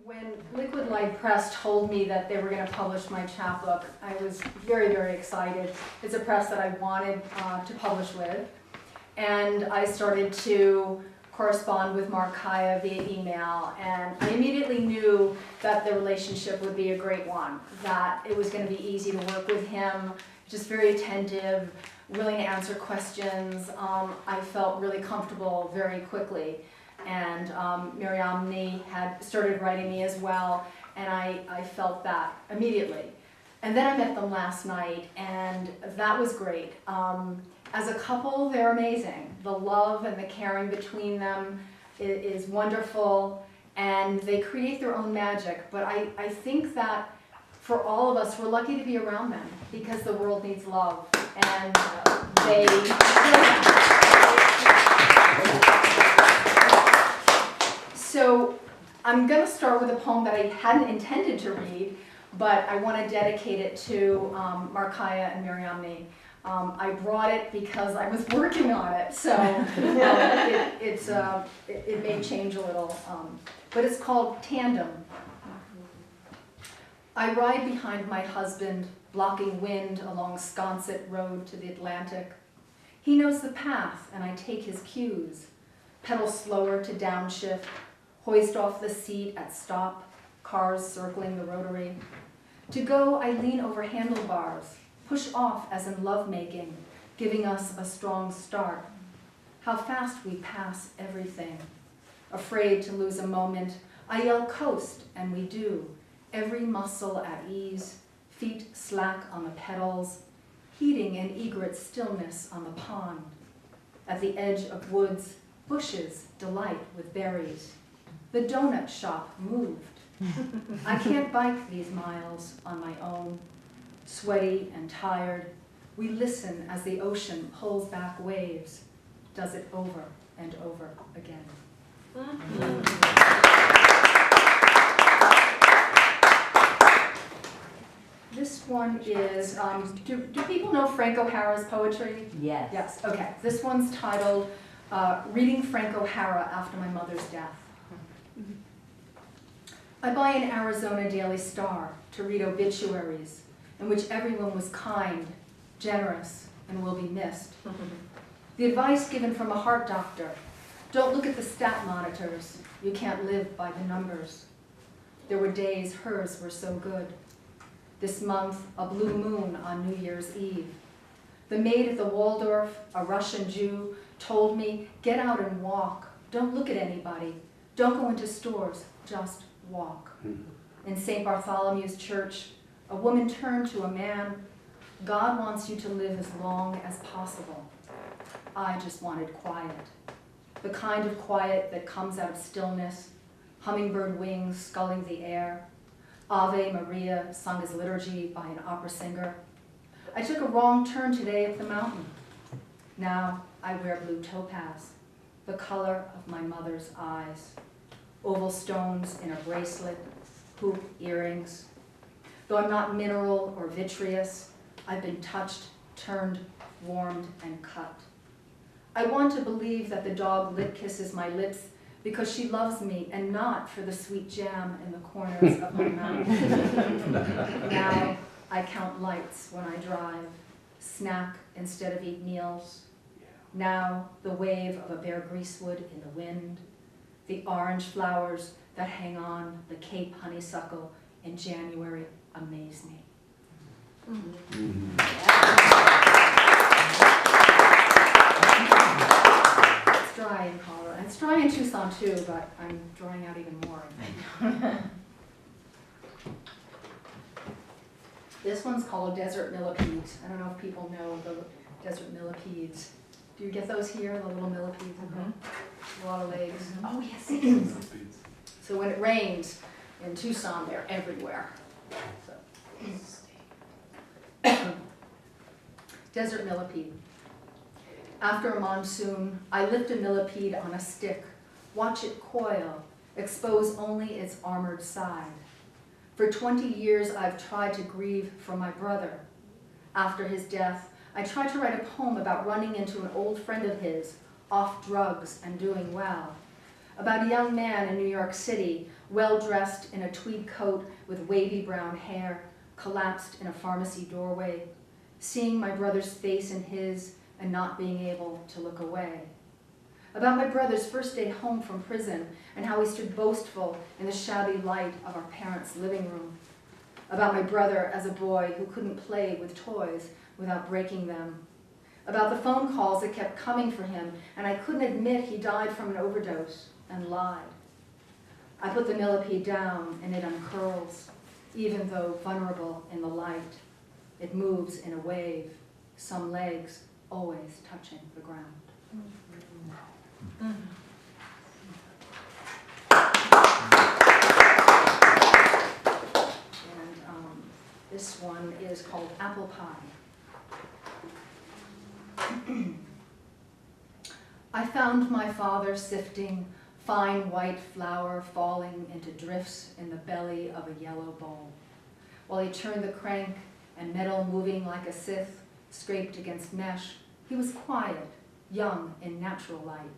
When Liquid Light Press told me that they were going to publish my chapbook, I was very, very excited. It's a press that I wanted to publish with. And I started to correspond with Mark Kaya via email, and I immediately knew that the relationship would be a great one, that it was going to be easy to work with him, just very attentive, willing to answer questions. I felt really comfortable very quickly. And Mariamne had started writing me as well, and I felt that immediately. And then I met them last night, and that was great. As a couple, they're amazing. The love and the caring between them is wonderful, and they create their own magic. But I think that for all of us, we're lucky to be around them, because the world needs love, and they So I'm going to start with a poem that I hadn't intended to read, but I want to dedicate it to Mark Kaya and Mariamne. I brought it because I was working on it, so it may change a little. But it's called Tandem. I ride behind my husband, blocking wind along Sconset Road to the Atlantic. He knows the path, and I take his cues. Pedal slower to downshift, hoist off the seat at stop, cars circling the rotary. To go, I lean over handlebars, push off as in lovemaking, giving us a strong start. How fast we pass everything. Afraid to lose a moment, I yell coast, and we do. Every muscle at ease, feet slack on the pedals, heating an egret stillness on the pond. At the edge of woods, bushes delight with berries. The donut shop moved. I can't bike these miles on my own. Sweaty and tired, we listen as the ocean pulls back waves, does it over and over again. This one is, do people know Frank O'Hara's poetry? Yes. Yes, okay. This one's titled Reading Frank O'Hara After My Mother's Death. I buy an Arizona Daily Star to read obituaries in which everyone was kind, generous, and will be missed. The advice given from a heart doctor, don't look at the stat monitors, you can't live by the numbers. There were days hers were so good. This month, a blue moon on New Year's Eve. The maid at the Waldorf, a Russian Jew, told me, get out and walk, don't look at anybody, don't go into stores, just walk. In St. Bartholomew's Church, a woman turned to a man, God wants you to live as long as possible. I just wanted quiet. The kind of quiet that comes out of stillness, hummingbird wings sculling the air, Ave Maria sung as liturgy by an opera singer. I took a wrong turn today up the mountain. Now I wear blue topaz, the color of my mother's eyes. Oval stones in a bracelet, hoop earrings. Though I'm not mineral or vitreous, I've been touched, turned, warmed, and cut. I want to believe that the dog lip kisses my lips because she loves me and not for the sweet jam in the corners of my mouth. Now I count lights when I drive, snack instead of eat meals. Now the wave of a bare greasewood in the wind, the orange flowers that hang on the Cape honeysuckle in January amaze me. It's dry in Colorado. And it's dry in Tucson too, but I'm drying out even more, I think. This one's called Desert Millipedes. I don't know if people know the desert millipedes. Do you get those here, the little millipedes? A lot of legs. Oh, yes. So when it rains in Tucson, they're everywhere. So. Desert millipede. After a monsoon, I lift a millipede on a stick, watch it coil, expose only its armored side. For 20 years, I've tried to grieve for my brother. After his death, I tried to write a poem about running into an old friend of his, off drugs and doing well. about a young man in New York City, well-dressed in a tweed coat with wavy brown hair, collapsed in a pharmacy doorway, seeing my brother's face in his and not being able to look away. About my brother's first day home from prison and how he stood boastful in the shabby light of our parents' living room. About my brother as a boy who couldn't play with toys without breaking them. About the phone calls that kept coming for him and I couldn't admit he died from an overdose and lied. I put the millipede down and it uncurls, even though vulnerable in the light. It moves in a wave, some legs always touching the ground. And this one is called Apple Pie. I found my father sifting fine white flour falling into drifts in the belly of a yellow bowl, while he turned the crank and metal moving like a scythe scraped against mesh. He was quiet, young in natural light,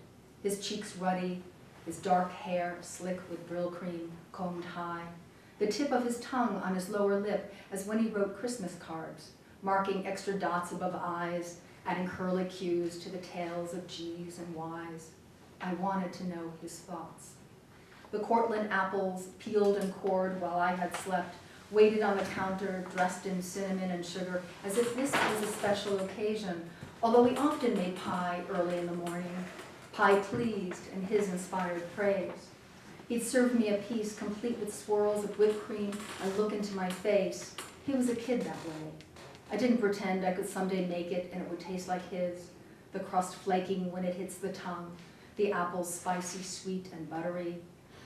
his cheeks ruddy, his dark hair slick with brill cream combed high, the tip of his tongue on his lower lip as when he wrote Christmas cards, marking extra dots above eyes, adding curly cues to the tails of G's and Y's. I wanted to know his thoughts. The Cortland apples, peeled and cored while I had slept, waited on the counter, dressed in cinnamon and sugar, as if this was a special occasion, although we often made pie early in the morning, pie pleased and his inspired praise. He'd serve me a piece complete with swirls of whipped cream and look into my face. He was a kid that way. I didn't pretend I could someday make it and it would taste like his, the crust flaking when it hits the tongue, the apples spicy, sweet, and buttery.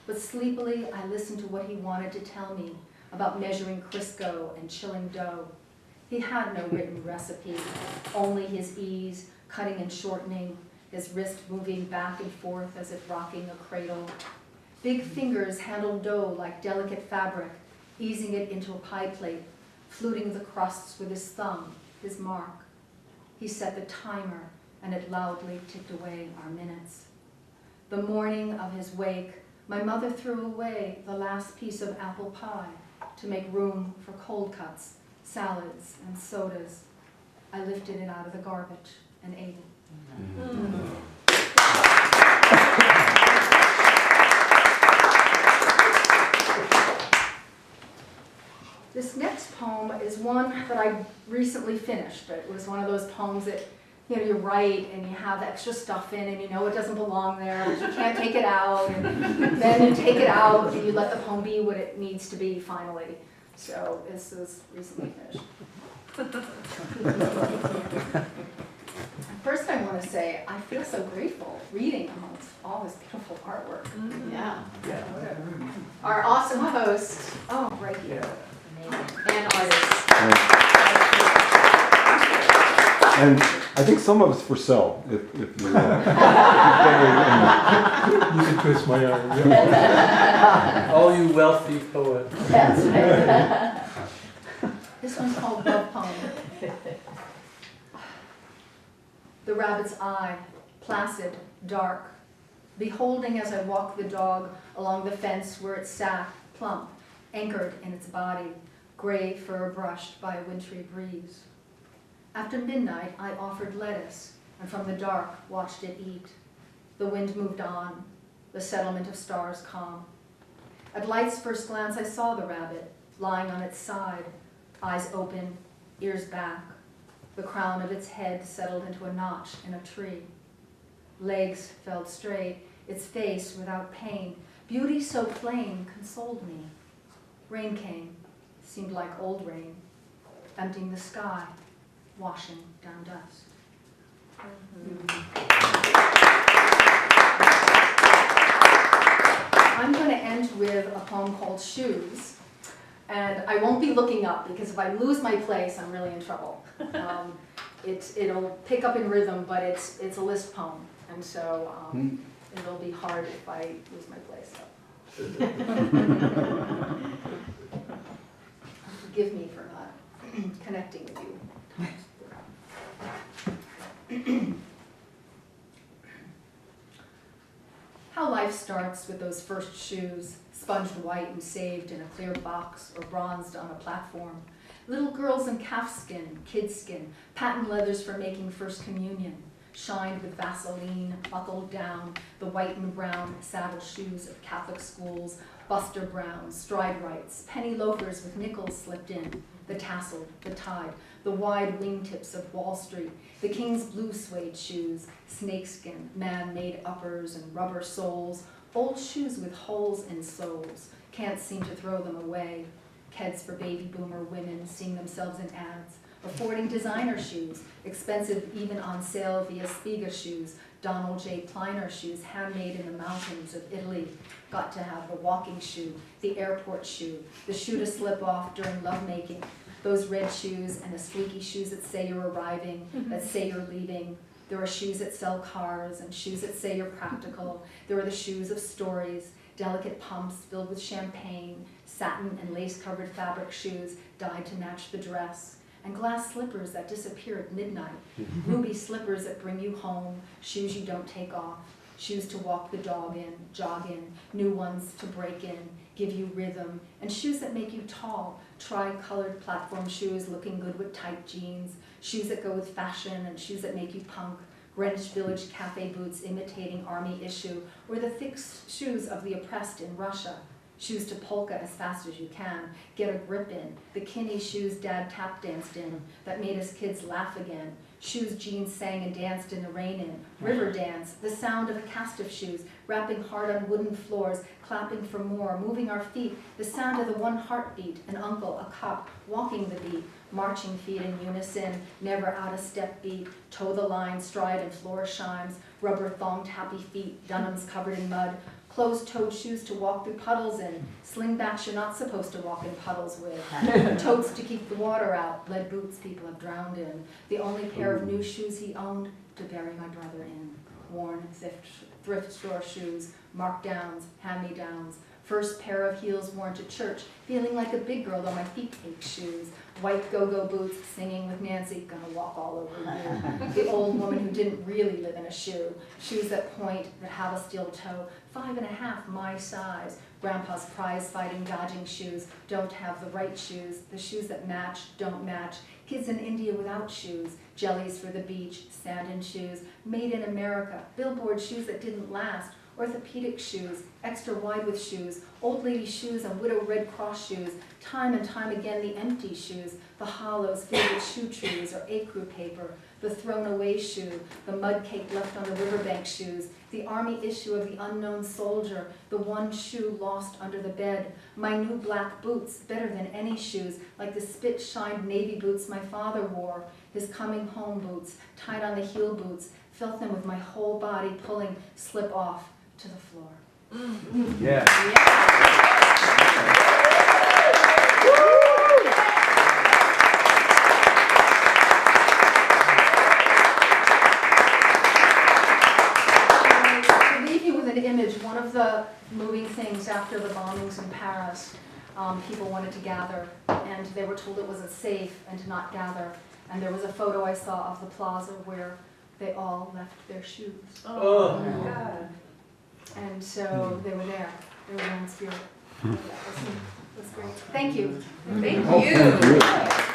But sleepily, I listened to what he wanted to tell me about measuring Crisco and chilling dough. He had no written recipe, only his ease, cutting and shortening, his wrist moving back and forth as if rocking a cradle. Big fingers handled dough like delicate fabric, easing it into a pie plate, fluting the crusts with his thumb, his mark. He set the timer, and it loudly ticked away our minutes. The morning of his wake, my mother threw away the last piece of apple pie to make room for cold cuts, salads, and sodas. I lifted it out of the garbage and ate it. This next poem is one that I recently finished. It was one of those poems that you write and you have extra stuff in and you know it doesn't belong there, but you can't take it out, and then you take it out and you let the poem be what it needs to be finally. So this is recently finished. First I want to say I feel so grateful reading amongst all this beautiful artwork. Yeah. Our awesome host. Oh, right here. And artist. And I think some of it's for sale, if you You can twist my arm. Yeah. All you wealthy poets. That's right. This one's called Love Poem. The rabbit's eye, placid, dark, beholding as I walk the dog along the fence where it sat, plump, anchored in its body, gray fur brushed by a wintry breeze. After midnight, I offered lettuce, and from the dark watched it eat. The wind moved on, the settlement of stars calm. At light's first glance, I saw the rabbit, lying on its side, eyes open, ears back. The crown of its head settled into a notch in a tree. Legs felt straight, its face without pain. Beauty so plain consoled me. Rain came, seemed like old rain, emptying the sky, washing down dust. I'm going to end with a poem called Shoes. And I won't be looking up because if I lose my place, I'm really in trouble. It'll pick up in rhythm, but it's a list poem. And so it'll be hard if I lose my place. Forgive me for not connecting with you. How life Life starts with those first shoes, sponged white and saved in a clear box or bronzed on a platform. Little girls in calfskin, kidskin, patent leathers for making first communion, shined with Vaseline, buckled down, the white and brown saddle shoes of Catholic schools, Buster Browns, stride rights, penny loafers with nickels slipped in, the tasseled, the tied, the wide wingtips of Wall Street, the King's blue suede shoes, snakeskin, man-made uppers and rubber soles, old shoes with holes in soles, can't seem to throw them away. Keds for baby boomer women seeing themselves in ads, affording designer shoes, expensive even on sale via Spiga shoes, Donald J. Kleiner shoes, handmade in the mountains of Italy. Got to have the walking shoe, the airport shoe, the shoe to slip off during lovemaking, those red shoes and the squeaky shoes that say you're arriving, that say you're leaving. There are shoes that sell cars and shoes that say you're practical. There are the shoes of stories, delicate pumps filled with champagne, satin and lace-covered fabric shoes dyed to match the dress, and glass slippers that disappear at midnight, ruby slippers that bring you home, shoes you don't take off, shoes to walk the dog in, jog in, new ones to break in, give you rhythm, and shoes that make you tall, tri-colored platform shoes looking good with tight jeans, shoes that go with fashion and shoes that make you punk, Greenwich Village cafe boots imitating army issue, or the thick shoes of the oppressed in Russia. Shoes to polka as fast as you can, get a grip in, the Kinney shoes Dad tap danced in, that made us kids laugh again, shoes Jean sang and danced in the rain in, river dance, the sound of a cast of shoes, rapping hard on wooden floors, clapping for more, moving our feet, the sound of the one heartbeat, an uncle, a cop, walking the beat, marching feet in unison, never out of step beat, toe the line, stride and floor chimes, rubber thonged happy feet, Dunhams covered in mud, closed-toed shoes to walk through puddles in, slingbacks you're not supposed to walk in puddles with, totes to keep the water out, lead boots people have drowned in, the only pair of new shoes he owned to bury my brother in, worn thrift store shoes, markdowns, hand-me-downs, first pair of heels worn to church, feeling like a big girl though my feet ache shoes, white go-go boots, singing with Nancy, gonna walk all over you. The old woman who didn't really live in a shoe, shoes that point, that have a steel toe, 5.5 my size. Grandpa's prize-fighting, dodging shoes, don't have the right shoes, the shoes that match, don't match. Kids in India without shoes, jellies for the beach, sand in shoes, made in America, billboard shoes that didn't last, orthopedic shoes, extra wide with shoes, old lady shoes and widow Red Cross shoes, time and time again the empty shoes, the hollows filled with shoe trees or ecru paper, the thrown away shoe, the mud cake left on the riverbank shoes, the army issue of the unknown soldier, the one shoe lost under the bed, my new black boots, better than any shoes, like the spit-shined navy boots my father wore, his coming home boots, tied on the heel boots, felt them with my whole body pulling slip off to the floor. Yeah. To leave you with an image, one of the moving things after the bombings in Paris, people wanted to gather, and they were told it wasn't safe and to not gather. And there was a photo I saw of the plaza where they all left their shoes. Oh, my God. And so they were there. They were there in spirit. That was great. Thank you. Thank Oh, you. thank you.